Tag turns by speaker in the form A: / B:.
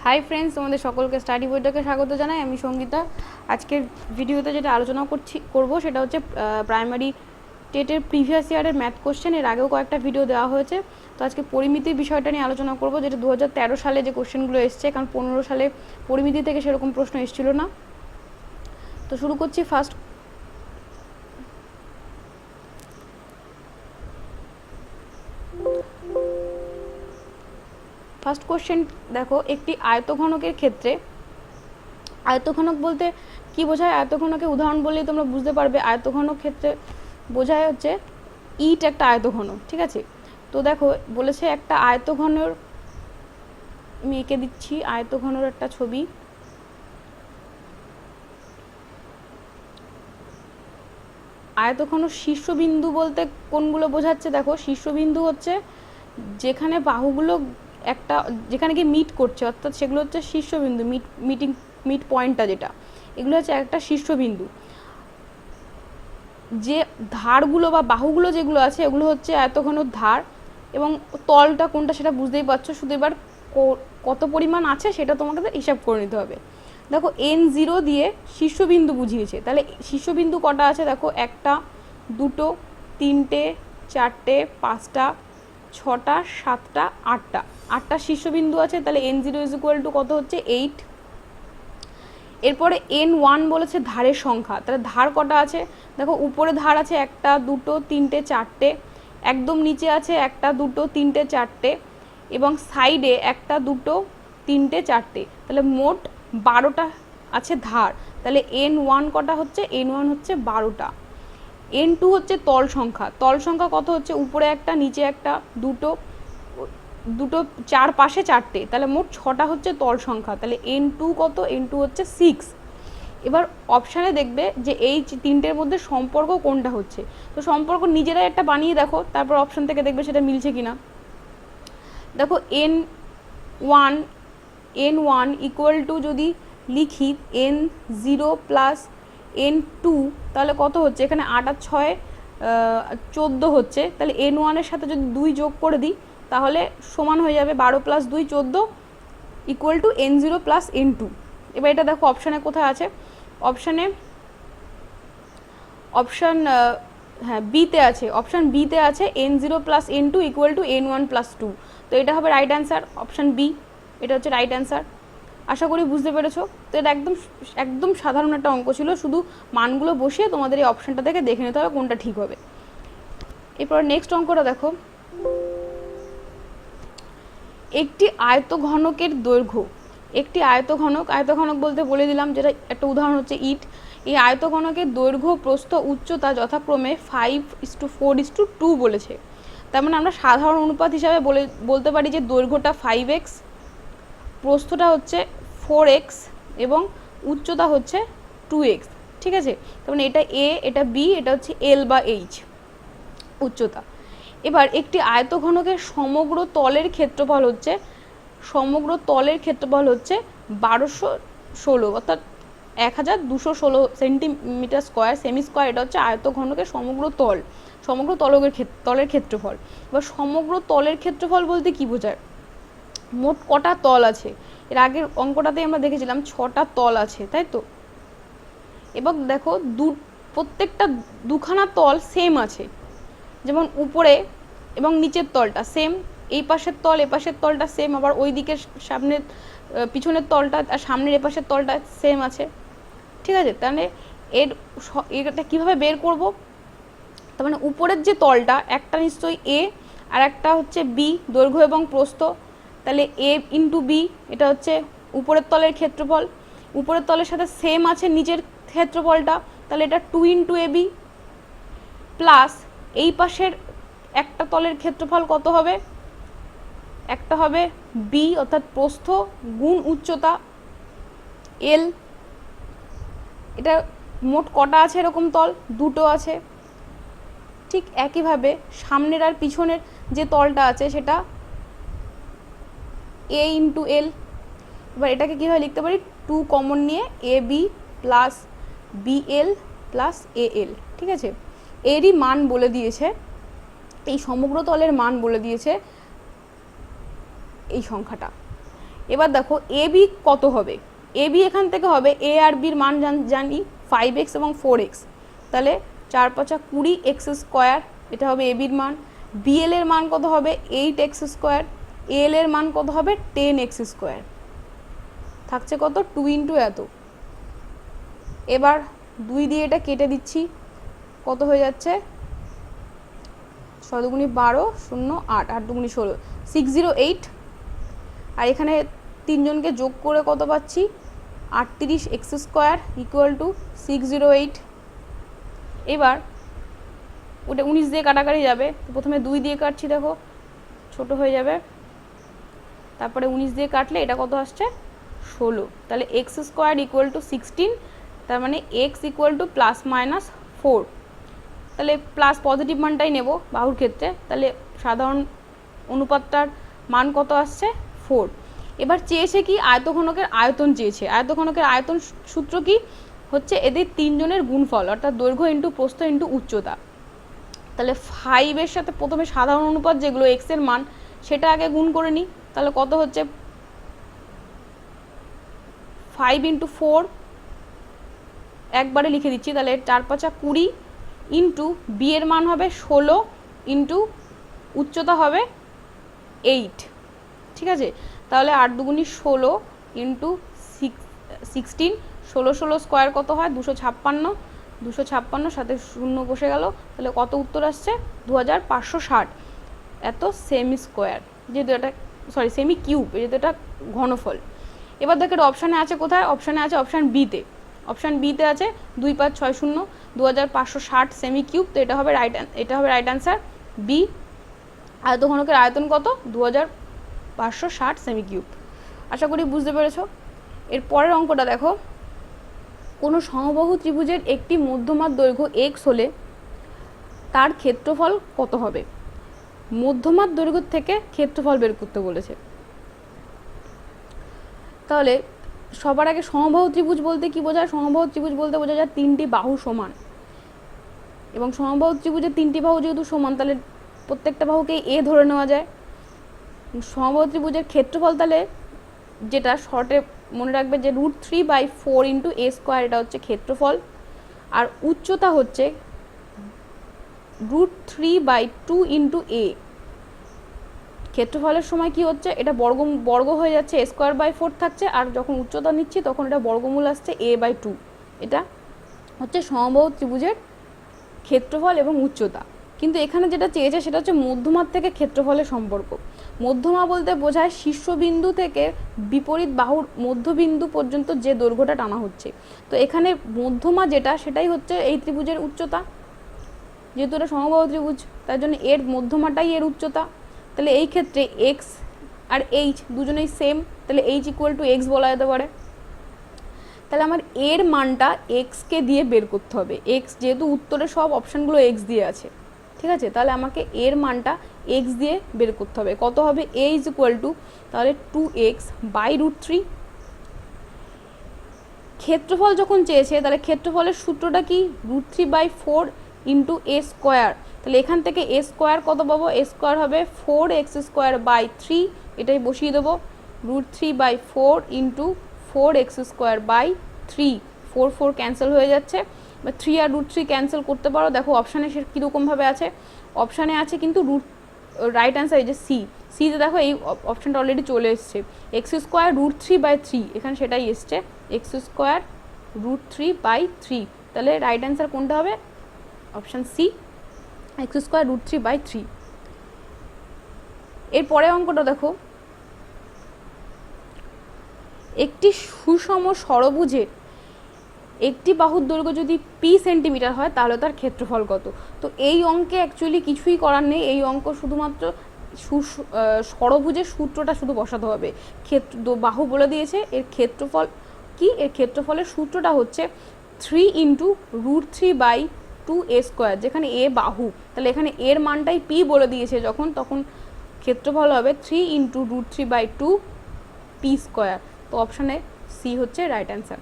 A: Hi friends, তোমাদের সকলকে study বইটাকে স্বাগত জানাই। আমি সঙ্গীতা। আজকের ভিডিওতে যেটা আলোচনা করব সেটা হচ্ছে প্রাইমারি টেটের প্রিভিয়াস ইয়ারের ম্যাথ কোশ্চেন। এর আগেও কয়েকটা ভিডিও দেওয়া হয়েছে, তো আজকে পরিমিতির বিষয়টা নিয়ে আলোচনা করব, যেটা 2013 সালে যে কোশ্চেনগুলো এসছে, কারণ 15 সালে পরিমিতি থেকে সেরকম প্রশ্ন এসেছিল না। তো শুরু করছি। ফার্স্ট কোশ্চেন দেখো, একটি আয়তঘনকের ক্ষেত্রে, আয়তঘনক বলতে কি বোঝায়, আয়তঘনকের উদাহরণ বললেই তোমরা বুঝতে পারবে। আয়তঘনক ক্ষেত্রে বোঝায় হচ্ছে ইট একটা আয়তঘনক, ঠিক আছে। তো দেখো বলেছে একটা আয়তঘনের, আমি এঁকে দিচ্ছি আয়তঘনের একটা ছবি। আয়তঘন শীর্ষবিন্দু বলতে কোনগুলো বোঝাচ্ছে, দেখো শীর্ষবিন্দু হচ্ছে যেখানে বাহুগুলো যেখানে গিয়ে মিট করছে, অর্থাৎ সেগুলো হচ্ছে শীর্ষবিন্দু, মিট পয়েন্টটা যেটা, এগুলো হচ্ছে একটা শীর্ষবিন্দু। যে ধারগুলো বা বাহুগুলো যেগুলো আছে এগুলো হচ্ছে আয়তঘনর ধার, এবং তলটা কোনটা সেটা বুঝতেই পারছো। শুধু এবার কত পরিমাণ আছে সেটা তোমাকে হিসাব করে নিতে হবে। দেখো N0 দিয়ে শীর্ষবিন্দু বুঝিয়েছে, তাহলে শীর্ষবিন্দু কটা আছে দেখো, একটা, দুটো, তিনটে, চারটে, পাঁচটা, ছটা, সাতটা, আটটা শীর্ষবিন্দু আছে। তাহলে N0 কত হচ্ছে 8। এরপরে N1 বলেছে ধারের সংখ্যা, তাহলে ধার কটা আছে দেখো, উপরে ধার আছে একটা, দুটো, তিনটে, চারটে, একদম নিচে আছে একটা, দুটো, তিনটে, চারটে, এবং সাইডে একটা, দুটো, তিনটে, চারটে, তাহলে মোট 12টা আছে ধার। তাহলে N1 কটা হচ্ছে, N1 হচ্ছে 12টা। N2 হচ্ছে তল সংখ্যা কত হচ্ছে, উপরে একটা, নিচে একটা, দুটো, চার পাশে চারটে, তাহলে মোট 6টা হচ্ছে তল সংখ্যা। তাহলে N2 কত, N2 হচ্ছে 6। এবার অপশানে দেখবে যে এই তিনটের মধ্যে সম্পর্ক কোনটা হচ্ছে, তো সম্পর্ক নিজেরাই একটা বানিয়ে দেখো, তারপর অপশান থেকে দেখবে সেটা মিলছে কিনা। দেখো N1 ইকুয়াল টু যদি লিখি N0 প্লাস N2, তাহলে কত হচ্ছে, এখানে 8 আর 6 14 হচ্ছে। তাহলে N1 এর সাথে যদি 2 যোগ করে দিই তাহলে সমান হয়ে যাবে 12 plus 2 14 equal to N0 plus N2। এবার এটা দেখো অপশানে কোথায় আছে, বিতে আছে, অপশান বিতে আছে N0 plus N2 equal to N1 plus 2। তো এটা হবে রাইট অ্যান্সার, অপশান বি, এটা হচ্ছে রাইট অ্যান্সার। আশা করি বুঝতে পেরেছো। তো এটা একদম সাধারণ একটা অঙ্ক ছিল, শুধু মানগুলো বসিয়ে তোমাদের এই অপশানটা থেকে দেখে নিতে হবে কোনটা ঠিক হবে। এরপর নেক্সট অঙ্কটা দেখো, একটি আয়তঘনকের দৈর্ঘ্য, একটি আয়তঘনক বলতে বলে দিলাম, যেটা একটা উদাহরণ হচ্ছে ইট। এই আয়তঘনকের দৈর্ঘ্য, প্রস্থ, উচ্চতা যথাক্রমে 5:4:2 বলেছে। তার মানে আমরা সাধারণ অনুপাত হিসাবে বলতে পারি যে দৈর্ঘ্যটা 5x, প্রস্থটা হচ্ছে 4x, এবং উচ্চতা হচ্ছে 2x, ঠিক আছে। তার মানে এটা A, এটা B, এটা হচ্ছে L বা H উচ্চতা। এবার একটি আয়তঘনকের সমগ্র তলের ক্ষেত্রফল হচ্ছে 1216, অর্থাৎ 1216 সেন্টিমিটার স্কোয়ার, সেমি স্কোয়ার। এটা হচ্ছে আয়তঘনকের সমগ্র তলের ক্ষেত্রফল। এবার সমগ্র তলের ক্ষেত্রফল বলতে কি বোঝায়, মোট কটা তল আছে, এর আগের অঙ্কটাতে আমরা দেখেছিলাম 6টা তল আছে, তাই তো। এবং দেখো প্রত্যেকটা দুখানা তল সেম আছে, যেমন উপরে এবং নিচের তলটা সেম, এই পাশের তল এ পাশের তলটা সেম, আবার ওই দিকের সামনের পিছনের তলটা আর সামনের এপাশের তলটা সেম আছে, ঠিক আছে। তাহলে এটা কীভাবে বের করব, তার মানে উপরের যে তলটা, একটা নিশ্চয়ই A আর একটা হচ্ছে B, দৈর্ঘ্য এবং প্রস্থ, তাহলে A ইন্টু B, এটা হচ্ছে উপরের তলের ক্ষেত্রফল। উপরের তলের সাথে সেম আছে নিচের ক্ষেত্রফলটা, তাহলে এটা 2 ইন্টু AB, প্লাস এই পাশের একটা তলের ক্ষেত্রফল কত হবে, একটা হবে B অর্থাৎ প্রস্থ গুণ উচ্চতা L। এটা মোট কটা আছে এরকম তল, দুটো আছে। ঠিক একইভাবে সামনের আর পিছনের যে তলটা আছে সেটা A ইন্টু L। এবার এটাকে কীভাবে লিখতে পারি, 2 কমন নিয়ে AB plus BL plus AL, ঠিক আছে। এরই মান বলে দিয়েছে, এই সমগ্র তলের মান বলে দিয়েছে এই সংখ্যাটা। এবার দেখো এ বি কত হবে, এ বি এখান থেকে হবে এ আর বির মান জানি 5x এবং 4x, তাহলে 4 5 20 এক্স স্কোয়ার, এটা হবে এ বির মান। বিএল এর মান কত হবে 8x স্কোয়ার, এল এর মান কত হবে 10x স্কোয়ার, থাকছে কত 2 ইন্টু এত। এবার 2 দিয়ে এটা কেটে দিচ্ছি, কত হয়ে যাচ্ছে 6 দুগুণি 12 0 8 8 দুগুণি 16 608, আর এখানে তিনজনকে যোগ করে কত পাচ্ছি 38x স্কোয়ার ইকুয়াল টু 608। এবার ওটা 19 দিয়ে কাটাকাটি যাবে, প্রথমে 2 দিয়ে কাটছি, দেখো ছোট হয়ে যাবে, তারপরে 19 দিয়ে কাটলে এটা কত আসছে 16, তাহলে এক্স স্কোয়ার ইকুয়াল টু 16, তার মানে x equal to plus minus 4, তাহলে প্লাস পজিটিভ মানটাই নেব বাহুর ক্ষেত্রে, তাহলে সাধারণ অনুপাতটার মান কত আসছে 4। এবার চেয়েছে কি আয়তঘনকের আয়তন চেয়েছে, আয়তঘনকের আয়তন সূত্র কি হচ্ছে এদের তিনজনের গুণফল, অর্থাৎ দৈর্ঘ্য ইন্টু প্রস্থ ইন্টু উচ্চতা। তাহলে 5 এর সাথে প্রথমে সাধারণ অনুপাত যেগুলো এক্স এর মান সেটা আগে গুণ করে নিই, তাহলে কত হচ্ছে 5 ইন্টু 4, একবারে লিখে দিচ্ছি, তাহলে 4 5 20 ইন্টু বি এর মান হবে 16 ইন্টু উচ্চতা হবে 8, ঠিক আছে। তাহলে 8 দুগুণি 16 ইন্টু 16, 16 16 স্কোয়ার কত হয় 256, 256 সাথে শূন্য বসে গেল, তাহলে কত উত্তর আসছে 2560 এত সেমি স্কোয়ার, যেহেতু এটা সরি সেমি কিউব, যেহেতু এটা ঘনফল। এবার দেখো এটা অপশানে আছে কোথায়, অপশানে আছে অপশান বিতে, অপশান বিতে আছে 2560 2560 সেমি কিউব, তো এটা হবে রাইট অ্যান্সার বি। আয়তঘনকের আয়তন কত 2560 সেমি কিউব। আশা করি বুঝতে পেরেছো। এর পরের অঙ্কটা দেখো, কোনো সমবাহু ত্রিভুজের একটি মধ্যমার দৈর্ঘ্য x হলে তার ক্ষেত্রফল কত হবে। মধ্যমার দৈর্ঘ্য থেকে ক্ষেত্রফল বের করতে বলেছে। তাহলে সবার আগে সমবাহু ত্রিভুজ বলতে কি বোঝায়, সমবাহু ত্রিভুজ বলতে বোঝা যায় তিনটি বাহু সমান, এবং সমবাহু ত্রিভুজের তিনটি বাহু যেহেতু সমান তাহলে প্রত্যেকটা বাহুকে এ ধরে নেওয়া যায়। সমবাহু ত্রিভুজের ক্ষেত্রফল তাহলে যেটা শর্টে মনে রাখবে যে √3/4 ইন্টু এ স্কোয়ার, এটা হচ্ছে ক্ষেত্রফল, আর উচ্চতা হচ্ছে √3/2 ইন্টু এ। ক্ষেত্রফলের সময় কি হচ্ছে এটা বর্গ হয়ে যাচ্ছে, a²/4 থাকছে, আর যখন উচ্চতা নিচ্ছি তখন এটা বর্গমূল আসছে a/2। এটা হচ্ছে সমবাহু ত্রিভুজের ক্ষেত্রফল এবং উচ্চতা। কিন্তু এখানে যেটা চেয়েছে সেটা হচ্ছে মধ্যমার থেকে ক্ষেত্রফলের সম্পর্ক। মধ্যমা বলতে বোঝায় শীর্ষবিন্দু থেকে বিপরীত বাহুর মধ্যবিন্দু পর্যন্ত যে দৈর্ঘ্যটা টানা হচ্ছে। তো এখানে মধ্যমা যেটা সেটাই হচ্ছে এই ত্রিভুজের উচ্চতা, যেহেতু এটা সমবাহু ত্রিভুজ তার জন্য এর মধ্যমাটাই এর উচ্চতা। তাহলে এই ক্ষেত্রে এক্স আর এইচ দুজনেই সেম, তাহলে এইচ ইকুয়াল টু এক্স বলা যেতে পারে। তাহলে আমার এর মানটা এক্সকে দিয়ে বের করতে হবে, এক্স যেহেতু উত্তরে সব অপশানগুলো এক্স দিয়ে আছে, ঠিক আছে। তাহলে আমাকে এর মানটা এক্স দিয়ে বের করতে হবে, কত হবে এ ইজ ইকুয়াল টু তাহলে 2x/√3। ক্ষেত্রফল যখন চেয়েছে তাহলে ক্ষেত্রফলের সূত্রটা কি √3/4 ইন্টু এ স্কোয়ার, তাহলে এখান থেকে এ স্কোয়ার কত পাবো, এ স্কোয়ার হবে 4x²/3, এটাই বসিয়ে দেবো √3/4 ইন্টু 4x²/3, 4 4 ক্যান্সেল হয়ে যাচ্ছে, বা 3 আর √3 ক্যান্সেল করতে পারো। দেখো অপশানে সে কীরকমভাবে আছে, অপশানে আছে কিন্তু রাইট অ্যান্সার এই যে সিতে দেখো এই অপশানটা অলরেডি চলে এসছে, x² √3/3, এখানে সেটাই এসছে x² √3/3, তাহলে রাইট অ্যান্সার কোনটা হবে অপশান সি x² √3/3। এর পরে অঙ্কটা দেখো, একটি সুষম ষড়ভুজের একটি বাহুর দৈর্ঘ্য যদি p সেন্টিমিটার হয় তাহলে তার ক্ষেত্রফল কত। তো এই অঙ্কে অ্যাকচুয়ালি কিছুই করার নেই, এই অঙ্ক শুধুমাত্র ষড়ভুজের সূত্রটা শুধু বসাতে হবে। বাহু বলে দিয়েছে, এর ক্ষেত্রফল কি, এর ক্ষেত্রফলের সূত্রটা হচ্ছে 3 ইন্টু √3/2 এ স্কোয়ার, যেখানে এ বাহু, তাহলে এখানে এর মানটাই p বলে দিয়েছে যখন, তখন ক্ষেত্রফল হবে 3 ইন্টু √3/2 p স্কোয়ার। তো অপশানে সি হচ্ছে রাইট অ্যান্সার।